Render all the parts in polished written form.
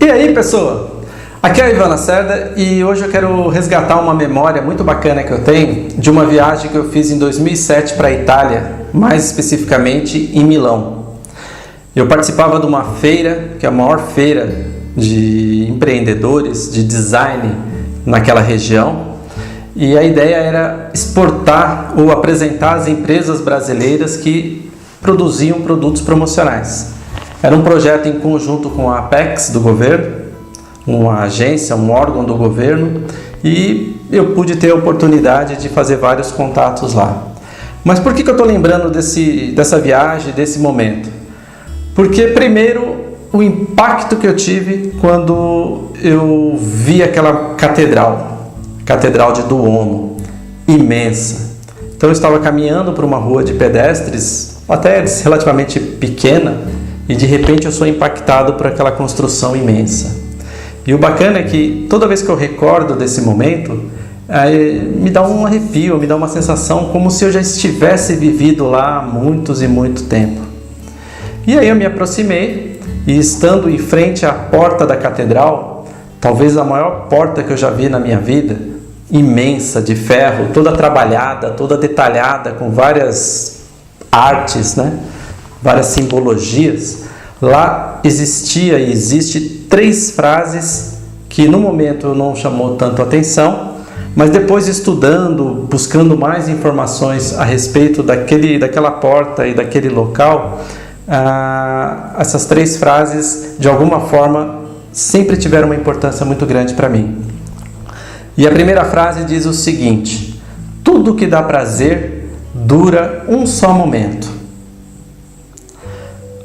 E aí, pessoal? Aqui é a Ivan Lacerda e hoje eu quero resgatar uma memória muito bacana que eu tenho de uma viagem que eu fiz em 2007 para a Itália, mais especificamente em Milão. Eu participava de uma feira, que é a maior feira de empreendedores, de design naquela região, e a ideia era exportar ou apresentar as empresas brasileiras que produziam produtos promocionais. Era um projeto em conjunto com a Apex do governo, uma agência, um órgão do governo, e eu pude ter a oportunidade de fazer vários contatos lá. Mas por que eu estou lembrando dessa viagem, desse momento? Porque, primeiro, o impacto que eu tive quando eu vi aquela Catedral de Duomo, imensa. Então eu estava caminhando por uma rua de pedestres, até relativamente pequena, e de repente eu sou impactado por aquela construção imensa. E o bacana é que toda vez que eu recordo desse momento, me dá um arrepio, me dá uma sensação como se eu já estivesse vivido lá há muitos e muito tempo. E aí eu me aproximei e, estando em frente à porta da catedral, talvez a maior porta que eu já vi na minha vida, imensa, de ferro, toda trabalhada, toda detalhada, com várias artes, várias simbologias, lá existia e existe 3 frases que no momento não chamou tanto atenção, mas depois estudando, buscando mais informações a respeito daquela porta e daquele local, essas 3 frases de alguma forma sempre tiveram uma importância muito grande para mim. E a primeira frase diz o seguinte: tudo que dá prazer dura um só momento.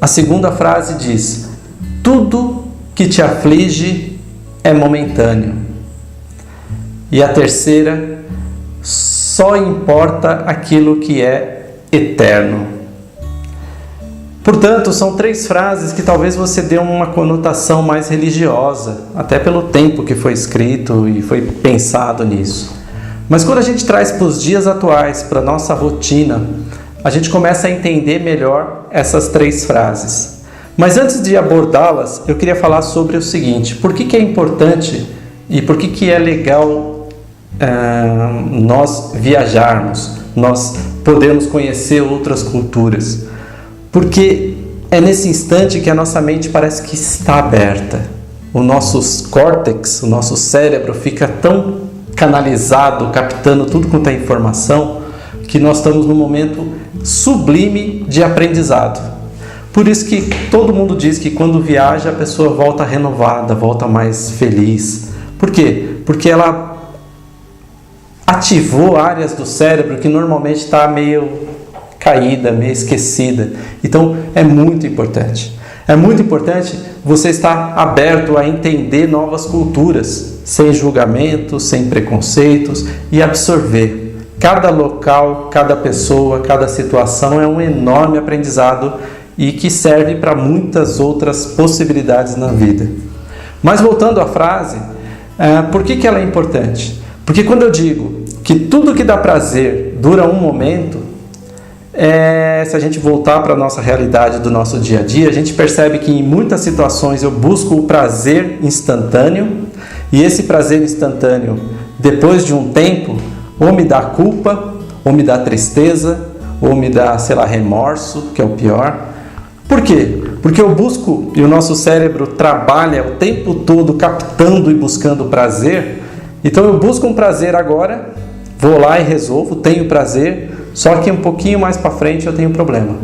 A segunda frase diz: tudo que te aflige é momentâneo. E a terceira: só importa aquilo que é eterno. Portanto, são 3 frases que talvez você dê uma conotação mais religiosa, até pelo tempo que foi escrito e foi pensado nisso. Mas quando a gente traz para os dias atuais, para a nossa rotina, a gente começa a entender melhor essas 3 frases. Mas antes de abordá-las, eu queria falar sobre o seguinte: por que é importante e por que é legal nós viajarmos, nós podermos conhecer outras culturas? Porque é nesse instante que a nossa mente parece que está aberta. O nosso córtex, o nosso cérebro fica tão canalizado, captando tudo quanto é informação, que nós estamos num momento sublime de aprendizado. Por isso que todo mundo diz que quando viaja a pessoa volta renovada, volta mais feliz. Por quê? Porque ela ativou áreas do cérebro que normalmente está meio caída, meio esquecida. Então é muito importante. É muito importante você estar aberto a entender novas culturas, sem julgamentos, sem preconceitos, e absorver. Cada local, cada pessoa, cada situação é um enorme aprendizado e que serve para muitas outras possibilidades na vida. Mas voltando à frase, por que ela é importante? Porque quando eu digo que tudo que dá prazer dura um momento, se a gente voltar para a nossa realidade do nosso dia a dia, a gente percebe que em muitas situações eu busco o prazer instantâneo, e esse prazer instantâneo, depois de um tempo, ou me dá culpa, ou me dá tristeza, ou me dá, remorso, que é o pior. Por quê? Porque eu busco, e o nosso cérebro trabalha o tempo todo captando e buscando prazer. Então eu busco um prazer agora, vou lá e resolvo, tenho prazer, só que um pouquinho mais para frente eu tenho problema.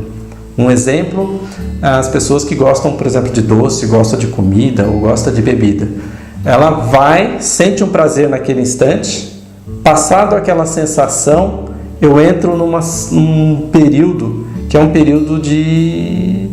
Um exemplo, as pessoas que gostam, por exemplo, de doce, gostam de comida ou gostam de bebida. Ela vai, sente um prazer naquele instante, passado aquela sensação, eu entro num período que é um período de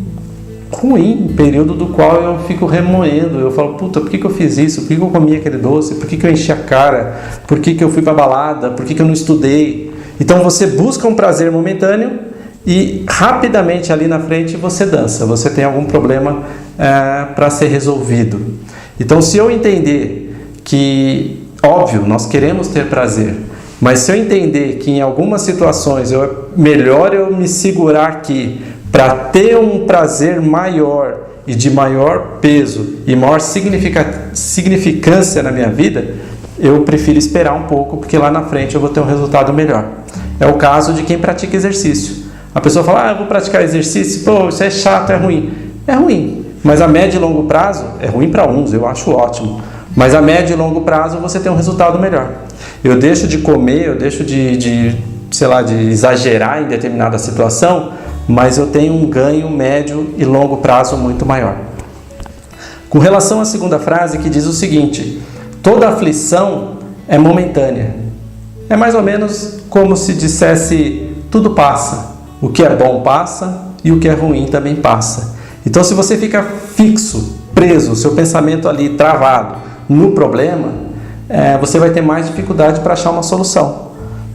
ruim, um período do qual eu fico remoendo. Eu falo, puta, por que eu fiz isso? Por que eu comi aquele doce? Por que eu enchi a cara? Por que eu fui para balada? Por que eu não estudei? Então você busca um prazer momentâneo e rapidamente ali na frente você dança, você tem algum problema para ser resolvido. Então se eu entender que, óbvio, nós queremos ter prazer, mas se eu entender que em algumas situações melhor eu me segurar aqui para ter um prazer maior e de maior peso e maior significância na minha vida, eu prefiro esperar um pouco, porque lá na frente eu vou ter um resultado melhor. É o caso de quem pratica exercício. A pessoa fala, eu vou praticar exercício, pô, isso é chato, é ruim. É ruim, mas a médio e longo prazo, é ruim para uns, eu acho ótimo, mas a médio e longo prazo você tem um resultado melhor. Eu deixo de comer, eu deixo de exagerar em determinada situação, mas eu tenho um ganho médio e longo prazo muito maior. Com relação à segunda frase, que diz o seguinte: toda aflição é momentânea. É mais ou menos como se dissesse, tudo passa. O que é bom passa e o que é ruim também passa. Então, se você fica fixo, preso, o seu pensamento ali travado no problema, você vai ter mais dificuldade para achar uma solução.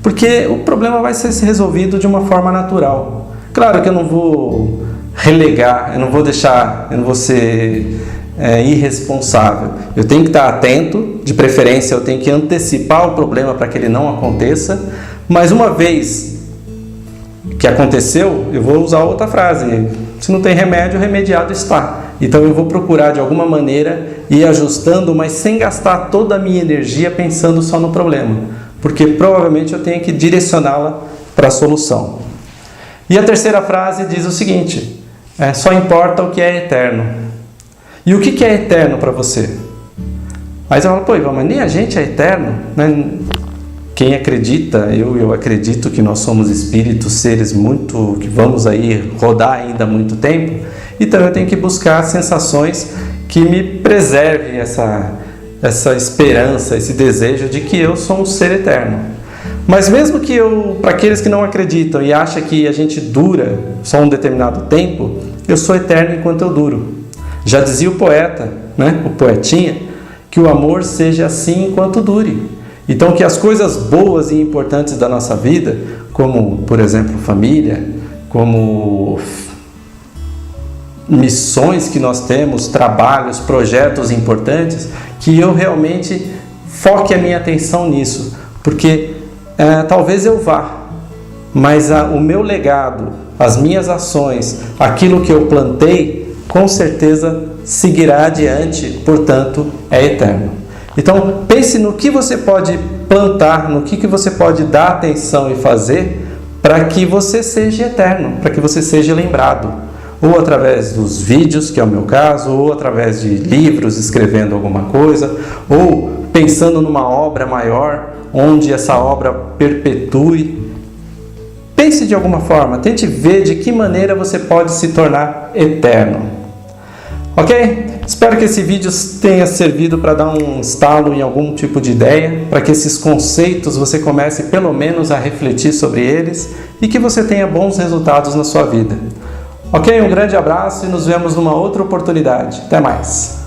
Porque o problema vai ser resolvido de uma forma natural. Claro que eu não vou relegar, eu não vou ser irresponsável. Eu tenho que estar atento, de preferência eu tenho que antecipar o problema para que ele não aconteça, mas uma vez que aconteceu, eu vou usar outra frase: se não tem remédio, remediado está. Então eu vou procurar de alguma maneira ir ajustando, mas sem gastar toda a minha energia pensando só no problema, porque provavelmente eu tenho que direcioná-la para a solução. E a terceira frase diz o seguinte: só importa o que é eterno. E o que é eterno para você? Aí você fala, pô, Ivan, mas nem a gente é eterno, né? Quem acredita, eu acredito que nós somos espíritos, seres que vamos aí rodar ainda há muito tempo, então eu tenho que buscar sensações que me preservem essa esperança, esse desejo de que eu sou um ser eterno. Mas mesmo que para aqueles que não acreditam e acham que a gente dura só um determinado tempo, eu sou eterno enquanto eu duro. Já dizia o poeta, né, o poetinha, que o amor seja assim enquanto dure. Então, que as coisas boas e importantes da nossa vida, como, por exemplo, família, como missões que nós temos, trabalhos, projetos importantes, que eu realmente foque a minha atenção nisso, porque talvez eu vá, mas o meu legado, as minhas ações, aquilo que eu plantei, com certeza seguirá adiante, portanto, é eterno. Então, pense no que você pode plantar, no que você pode dar atenção e fazer para que você seja eterno, para que você seja lembrado. Ou através dos vídeos, que é o meu caso, ou através de livros escrevendo alguma coisa, ou pensando numa obra maior, onde essa obra perpetue. Pense de alguma forma, tente ver de que maneira você pode se tornar eterno. Ok? Espero que esse vídeo tenha servido para dar um estalo em algum tipo de ideia, para que esses conceitos você comece pelo menos a refletir sobre eles e que você tenha bons resultados na sua vida. Ok? Um grande abraço e nos vemos numa outra oportunidade. Até mais!